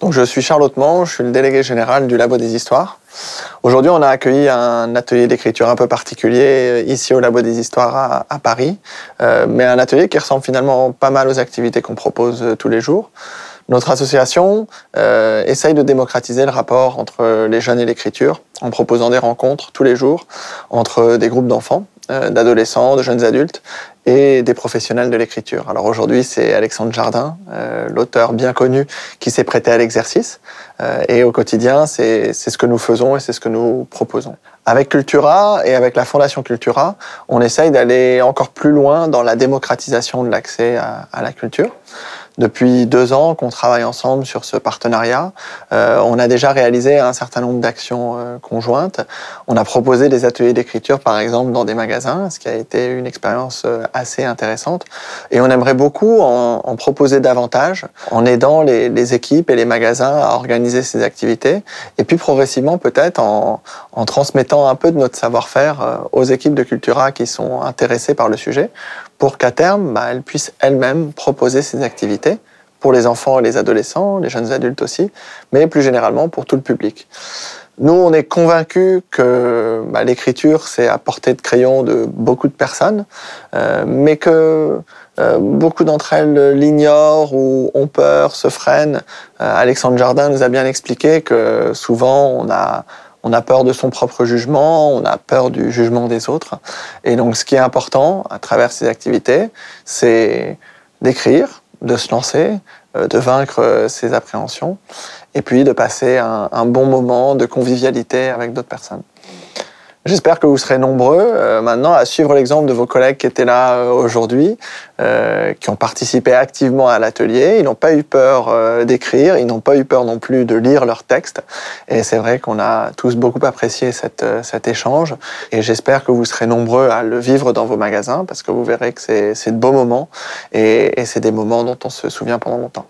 Donc, je suis Charles Hautemans, je suis le délégué général du Labo des Histoires. Aujourd'hui, on a accueilli un atelier d'écriture un peu particulier ici au Labo des Histoires à Paris, mais un atelier qui ressemble finalement pas mal aux activités qu'on propose tous les jours. Notre association essaye de démocratiser le rapport entre les jeunes et l'écriture en proposant des rencontres tous les jours entre des groupes d'enfants, d'adolescents, de jeunes adultes et des professionnels de l'écriture. Alors aujourd'hui, c'est Alexandre Jardin, l'auteur bien connu, qui s'est prêté à l'exercice. Et au quotidien, c'est ce que nous faisons et c'est ce que nous proposons. Avec Cultura et avec la Fondation Cultura, on essaye d'aller encore plus loin dans la démocratisation de l'accès à la culture. Depuis 2 ans qu'on travaille ensemble sur ce partenariat, on a déjà réalisé un certain nombre d'actions conjointes. On a proposé des ateliers d'écriture, par exemple, dans des magasins, ce qui a été une expérience assez intéressante. Et on aimerait beaucoup en proposer davantage, en aidant les équipes et les magasins à organiser ces activités, et puis progressivement peut-être en transmettant un peu de notre savoir-faire aux équipes de Cultura qui sont intéressées par le sujet, pour qu'à terme, elles puissent elles-mêmes proposer ces activités pour les enfants et les adolescents, les jeunes adultes aussi, mais plus généralement pour tout le public. Nous, on est convaincus que l'écriture, c'est à portée de crayon de beaucoup de personnes, mais que beaucoup d'entre elles l'ignorent ou ont peur, se freinent. Alexandre Jardin nous a bien expliqué que souvent, on a peur de son propre jugement, on a peur du jugement des autres. Et donc, ce qui est important à travers ces activités, c'est d'écrire, de se lancer, de vaincre ses appréhensions, et puis de passer un bon moment de convivialité avec d'autres personnes. J'espère que vous serez nombreux maintenant à suivre l'exemple de vos collègues qui étaient là aujourd'hui, qui ont participé activement à l'atelier. Ils n'ont pas eu peur d'écrire, ils n'ont pas eu peur non plus de lire leurs textes. Et c'est vrai qu'on a tous beaucoup apprécié cet échange. Et j'espère que vous serez nombreux à le vivre dans vos magasins, parce que vous verrez que c'est de beaux moments et c'est des moments dont on se souvient pendant longtemps.